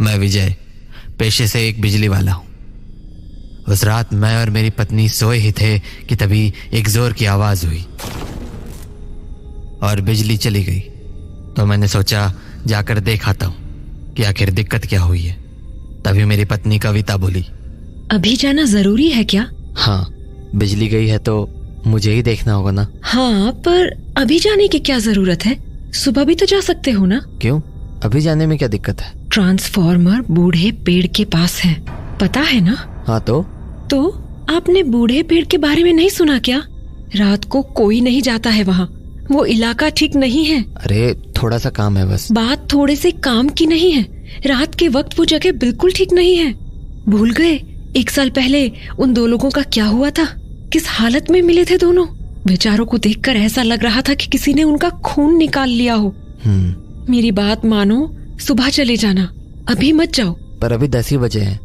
मैं विजय पेशे से एक बिजली वाला हूं। उस रात मैं और मेरी पत्नी सोए ही थे कि तभी एक जोर की आवाज हुई और बिजली चली गई। तो मैंने सोचा जाकर देख आता हूं कि आखिर दिक्कत क्या हुई है। तभी मेरी पत्नी कविता बोली, अभी जाना जरूरी है क्या? हाँ, बिजली गई है तो मुझे ही देखना होगा ना। हाँ, पर अभी जाने की क्या जरूरत है? सुबह भी तो जा सकते हो ना। क्यों? अभी जाने में क्या दिक्कत है? ट्रांसफॉर्मर बूढ़े पेड़ के पास है, पता है ना? हाँ तो आपने बूढ़े पेड़ के बारे में नहीं सुना क्या? रात को कोई नहीं जाता है वहाँ। वो इलाका ठीक नहीं है। अरे थोड़ा सा काम है बस। बात थोड़े से काम की नहीं है। रात के वक्त वो जगह बिल्कुल ठीक नहीं है। भूल गए 1 साल पहले उन 2 लोगों का क्या हुआ था? किस हालत में मिले थे दोनों? बेचारों को देखकर ऐसा लग रहा था कि किसी ने उनका खून निकाल लिया हो। मेरी बात मानो, सुबह चले जाना, अभी मत जाओ। पर अभी 10 ही बजे हैं।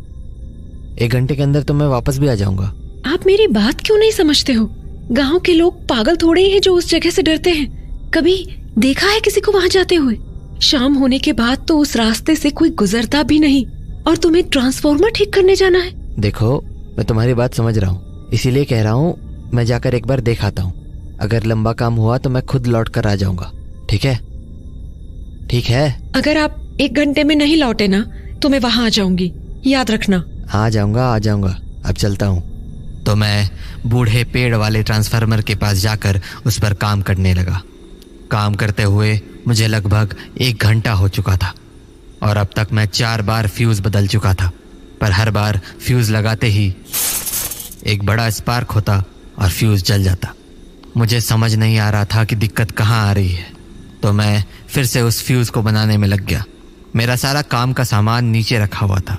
1 घंटे के अंदर तो मैं वापस भी आ जाऊंगा। आप मेरी बात क्यों नहीं समझते हो? गांव के लोग पागल थोड़े ही हैं जो उस जगह से डरते हैं। कभी देखा है किसी को वहां जाते हुए? शाम होने के बाद तो उस रास्ते से कोई गुजरता भी नहीं, और तुम्हें ट्रांसफॉर्मर ठीक करने जाना है। देखो, मैं तुम्हारी बात समझ रहा हूँ, इसीलिए कह रहा हूँ मैं जाकर एक बार देख आता हूँ। अगर लंबा काम हुआ तो मैं खुद लौट कर आ जाऊंगा। ठीक है? ठीक है। अगर आप 1 घंटे में नहीं लौटे ना तो मैं वहां आ जाऊंगी, याद रखना। आ जाऊंगा। अब चलता हूँ। तो मैं बूढ़े पेड़ वाले ट्रांसफार्मर के पास जाकर उस पर काम करने लगा। काम करते हुए मुझे लगभग 1 घंटा हो चुका था और अब तक मैं 4 बार फ्यूज बदल चुका था। पर हर बार फ्यूज लगाते ही एक बड़ा स्पार्क होता और फ्यूज जल जाता। मुझे समझ नहीं आ रहा था कि दिक्कत कहाँ आ रही है। तो मैं फिर से उस फ्यूज को बनाने में लग गया। मेरा सारा काम का सामान नीचे रखा हुआ था,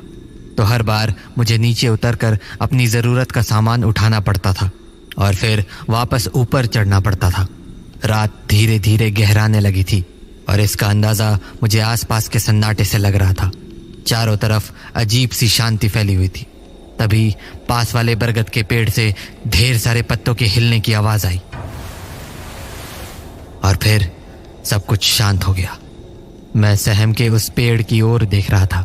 तो हर बार मुझे नीचे उतरकर अपनी ज़रूरत का सामान उठाना पड़ता था और फिर वापस ऊपर चढ़ना पड़ता था। रात धीरे धीरे गहराने लगी थी और इसका अंदाज़ा मुझे आसपास के सन्नाटे से लग रहा था। चारों तरफ अजीब सी शांति फैली हुई थी। तभी पास वाले बरगद के पेड़ से ढेर सारे पत्तों के हिलने की आवाज़ आई और फिर सब कुछ शांत हो गया। मैं सहम के उस पेड़ की ओर देख रहा था,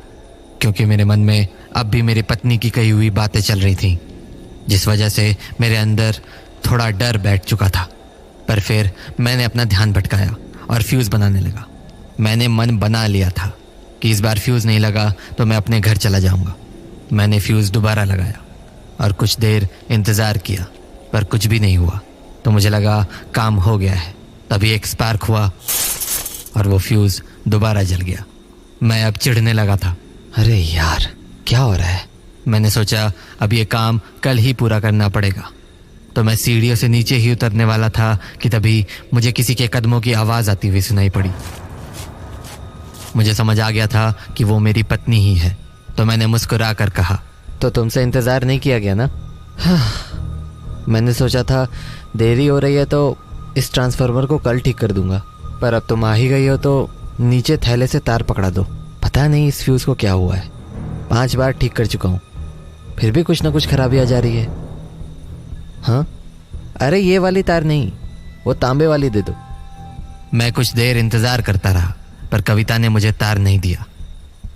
क्योंकि मेरे मन में अब भी मेरी पत्नी की कही हुई बातें चल रही थीं, जिस वजह से मेरे अंदर थोड़ा डर बैठ चुका था। पर फिर मैंने अपना ध्यान भटकाया और फ्यूज़ बनाने लगा। मैंने मन बना लिया था कि इस बार फ्यूज़ नहीं लगा तो मैं अपने घर चला जाऊंगा। मैंने फ्यूज़ दोबारा लगाया और कुछ देर इंतज़ार किया, पर कुछ भी नहीं हुआ। तो मुझे लगा काम हो गया है। तभी एक स्पार्क हुआ और वो फ्यूज़ दोबारा जल गया। मैं अब चिढ़ने लगा था। अरे यार, क्या हो रहा है? मैंने सोचा अब ये काम कल ही पूरा करना पड़ेगा। तो मैं सीढ़ियों से नीचे ही उतरने वाला था कि तभी मुझे किसी के कदमों की आवाज़ आती हुई सुनाई पड़ी। मुझे समझ आ गया था कि वो मेरी पत्नी ही है। तो मैंने मुस्कुरा कर कहा, तो तुमसे इंतज़ार नहीं किया गया ना? मैंने सोचा था देरी हो रही है तो इस ट्रांसफार्मर को कल ठीक कर दूंगा, पर अब तुम आ ही गई हो तो नीचे थैले से तार पकड़ा दो। पता नहीं इस फ्यूज़ को क्या हुआ है। 5 बार ठीक कर चुका हूँ, फिर भी कुछ ना कुछ खराबी आ जा रही है। हाँ, अरे ये वाली तार नहीं, वो तांबे वाली दे दो। मैं कुछ देर इंतज़ार करता रहा, पर कविता ने मुझे तार नहीं दिया।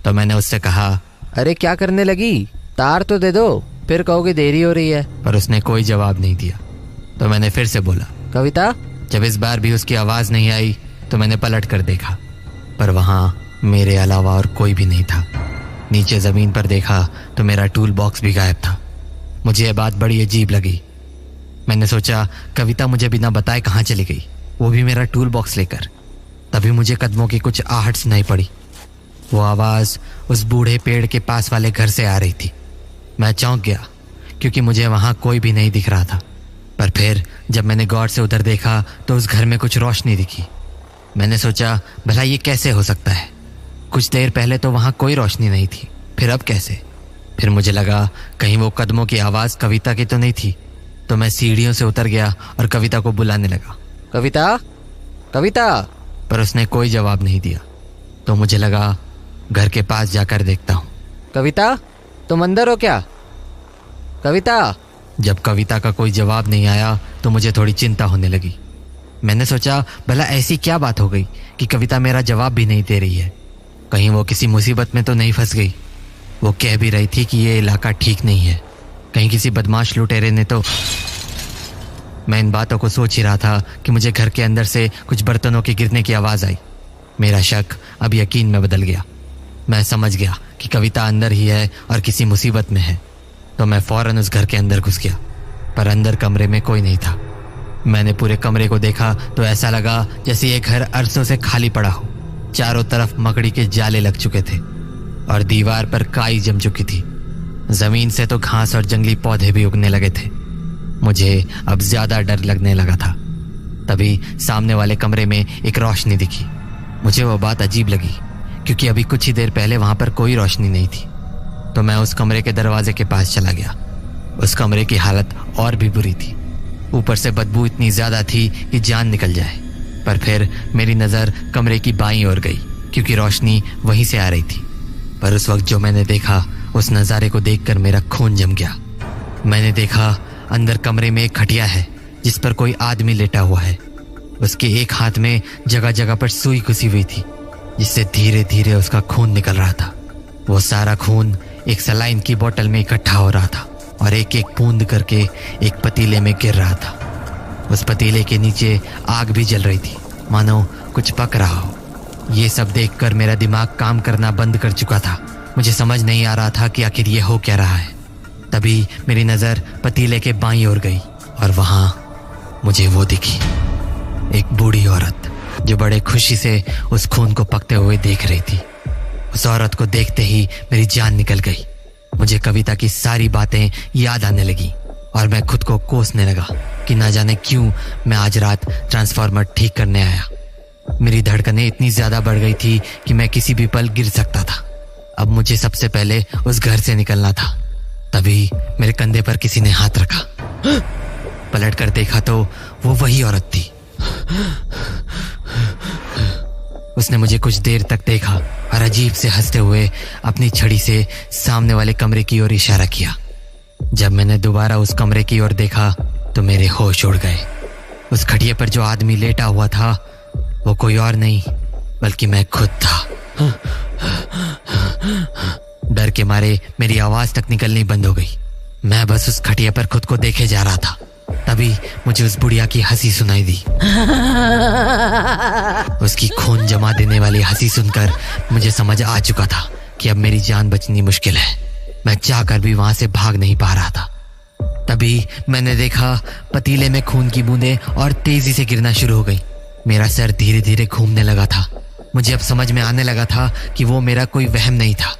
तो मैंने उससे कहा, अरे क्या करने लगी, तार तो दे दो, फिर कहोगे देरी हो रही है। पर उसने कोई जवाब नहीं दिया। तो मैंने फिर से बोला, कविता। जब इस बार भी उसकी आवाज़ नहीं आई तो मैंने पलट कर देखा, पर वहाँ मेरे अलावा और कोई भी नहीं था। नीचे ज़मीन पर देखा तो मेरा टूल बॉक्स भी गायब था। मुझे ये बात बड़ी अजीब लगी। मैंने सोचा कविता मुझे बिना बताए कहाँ चली गई, वो भी मेरा टूल बॉक्स लेकर। तभी मुझे कदमों की कुछ आहट सुनाई पड़ी। वो आवाज़ उस बूढ़े पेड़ के पास वाले घर से आ रही थी। मैं चौंक गया क्योंकि मुझे वहाँ कोई भी नहीं दिख रहा था। पर फिर जब मैंने गौर से उधर देखा तो उस घर में कुछ रोशनी दिखी। मैंने सोचा भला ये कैसे हो सकता है, कुछ देर पहले तो वहाँ कोई रोशनी नहीं थी, फिर अब कैसे? फिर मुझे लगा कहीं वो कदमों की आवाज़ कविता की तो नहीं थी। तो मैं सीढ़ियों से उतर गया और कविता को बुलाने लगा, कविता, कविता। पर उसने कोई जवाब नहीं दिया। तो मुझे लगा घर के पास जाकर देखता हूँ। कविता, तुम अंदर हो क्या? कविता। जब कविता का कोई जवाब नहीं आया तो मुझे थोड़ी चिंता होने लगी। मैंने सोचा भला ऐसी क्या बात हो गई कि कविता मेरा जवाब भी नहीं दे रही है। कहीं वो किसी मुसीबत में तो नहीं फंस गई। वो कह भी रही थी कि ये इलाका ठीक नहीं है, कहीं किसी बदमाश लुटेरे ने तो। मैं इन बातों को सोच ही रहा था कि मुझे घर के अंदर से कुछ बर्तनों के गिरने की आवाज़ आई। मेरा शक अब यकीन में बदल गया। मैं समझ गया कि कविता अंदर ही है और किसी मुसीबत में है। तो मैं फौरन उस घर के अंदर घुस गया, पर अंदर कमरे में कोई नहीं था। मैंने पूरे कमरे को देखा तो ऐसा लगा जैसे ये घर अरसों से खाली पड़ा हो। चारों तरफ मकड़ी के जाले लग चुके थे और दीवार पर काई जम चुकी थी। जमीन से तो घास और जंगली पौधे भी उगने लगे थे। मुझे अब ज्यादा डर लगने लगा था। तभी सामने वाले कमरे में एक रोशनी दिखी। मुझे वो बात अजीब लगी क्योंकि अभी कुछ ही देर पहले वहां पर कोई रोशनी नहीं थी। तो मैं उस कमरे के दरवाजे के पास चला गया। उस कमरे की हालत और भी बुरी थी। ऊपर से बदबू इतनी ज्यादा थी कि जान निकल जाए। पर फिर मेरी नजर कमरे की बाईं ओर गई क्योंकि रोशनी वहीं से आ रही थी। पर उस वक्त जो मैंने देखा, उस नज़ारे को देखकर मेरा खून जम गया। मैंने देखा अंदर कमरे में एक खटिया है जिस पर कोई आदमी लेटा हुआ है। उसके एक हाथ में जगह जगह पर सुई घुसी हुई थी जिससे धीरे धीरे उसका खून निकल रहा था। वो सारा खून एक सलाइन की बोतल में इकट्ठा हो रहा था और एक एक बूंद करके एक पतीले में गिर रहा था। उस पतीले के नीचे आग भी जल रही थी, मानो कुछ पक रहा हो। ये सब देखकर मेरा दिमाग काम करना बंद कर चुका था। मुझे समझ नहीं आ रहा था कि आखिर ये हो क्या रहा है। तभी मेरी नज़र पतीले के बाईं ओर गई और वहां मुझे वो दिखी, एक बूढ़ी औरत जो बड़े खुशी से उस खून को पकते हुए देख रही थी। उस औरत को देखते ही मेरी जान निकल गई। मुझे कविता की सारी बातें याद आने लगी और मैं खुद को कोसने लगा कि ना जाने क्यों मैं आज रात ट्रांसफार्मर ठीक करने आया। मेरी धड़कनें इतनी ज्यादा बढ़ गई थी कि मैं किसी भी पल गिर सकता था। अब मुझे सबसे पहले उस घर से निकलना था। तभी मेरे कंधे पर किसी ने हाथ रखा। पलट कर देखा तो वो वही औरत थी। उसने मुझे कुछ देर तक देखा और अजीब से हंसते हुए अपनी छड़ी से सामने वाले कमरे की ओर इशारा किया। जब मैंने दोबारा उस कमरे की ओर देखा तो मेरे होश उड़ गए। उस खटिया पर जो आदमी लेटा हुआ था वो कोई और नहीं बल्कि मैं खुद था। डर के मारे मेरी आवाज तक निकलनी बंद हो गई। मैं बस उस खटिया पर खुद को देखे जा रहा था। तभी मुझे उस बुढ़िया की हंसी सुनाई दी। उसकी खून जमा देने वाली हंसी सुनकर मुझे समझ आ चुका था कि अब मेरी जान बचनी मुश्किल है। मैं चाहकर भी वहां से भाग नहीं पा रहा था। तभी मैंने देखा पतीले में खून की बूंदें और तेजी से गिरना शुरू हो गई। मेरा सर धीरे धीरे घूमने लगा था। मुझे अब समझ में आने लगा था कि वो मेरा कोई वहम नहीं था,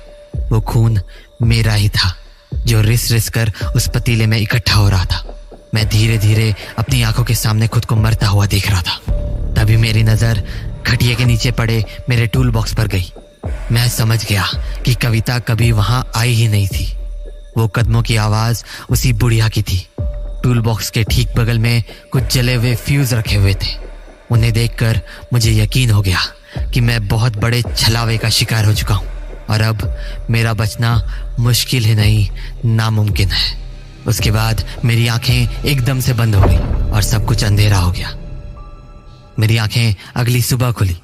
वो खून मेरा ही था जो रिस रिस कर उस पतीले में इकट्ठा हो रहा था। मैं धीरे धीरे अपनी आंखों के सामने खुद को मरता हुआ देख रहा था। तभी मेरी नजर खटिया के नीचे पड़े मेरे टूल बॉक्स पर गई। मैं समझ गया कि कविता कभी वहां आई ही नहीं थी। वो कदमों की आवाज उसी बुढ़िया की थी। टूल बॉक्स के ठीक बगल में कुछ जले हुए फ्यूज रखे हुए थे। उन्हें देखकर मुझे यकीन हो गया कि मैं बहुत बड़े छलावे का शिकार हो चुका हूं और अब मेरा बचना मुश्किल ही नहीं नामुमकिन है। उसके बाद मेरी आंखें एकदम से बंद हो गई और सब कुछ अंधेरा हो गया। मेरी आंखें अगली सुबह खुली।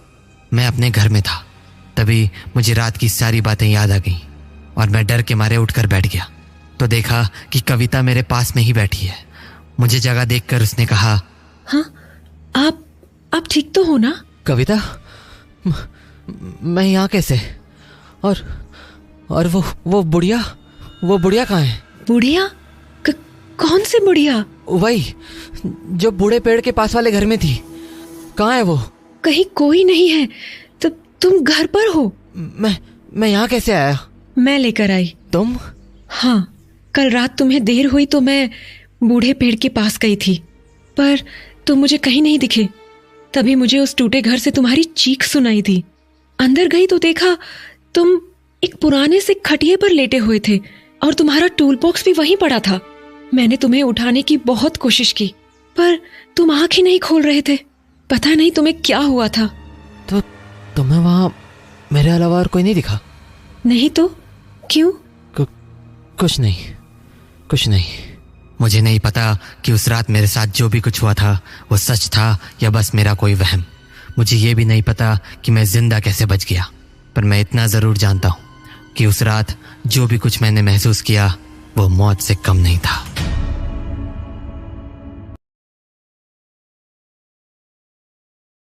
मैं अपने घर में था। तभी मुझे रात की सारी बातें याद आ गईं और मैं डर के मारे उठकर बैठ गया तो देखा कि कविता मेरे पास में ही बैठी है। मुझे जगह देखकर उसने कहा, हाँ, आप ठीक तो हो ना? कविता, मैं यहाँ कैसे? और वो बुढ़िया कहाँ है? बुढ़िया? कौन सी बुढ़िया? वही जो बूढ़े पेड़ के पास वाले घर में थी। कहाँ है वो? कहीं कोई नहीं है। तो तुम घर पर हो? मैं यहाँ कैसे आया? मैं लेकर आई। तुम? हाँ, कल रात तुम्हें देर हुई तो मैं बूढ़े पेड़ के पास गई थी, पर तुम मुझे कहीं नहीं दिखे। तभी मुझे उस टूटे घर से तुम्हारी चीख सुनाई दी। अंदर गई तो देखा तुम एक पुराने से खटिए पर लेटे हुए थे और तुम्हारा टूल बॉक्स भी वहीं पड़ा था। मैंने तुम्हें उठाने की बहुत कोशिश की पर तुम आंख ही नहीं खोल रहे थे। पता नहीं तुम्हें क्या हुआ था। तो तुम्हें वहां मेरे अलावा और कोई नहीं दिखा? नहीं तो क्यों? कुछ नहीं। मुझे नहीं पता कि उस रात मेरे साथ जो भी कुछ हुआ था वो सच था या बस मेरा कोई वहम। मुझे ये भी नहीं पता कि मैं जिंदा कैसे बच गया। पर मैं इतना ज़रूर जानता हूँ कि उस रात जो भी कुछ मैंने महसूस किया वो मौत से कम नहीं था।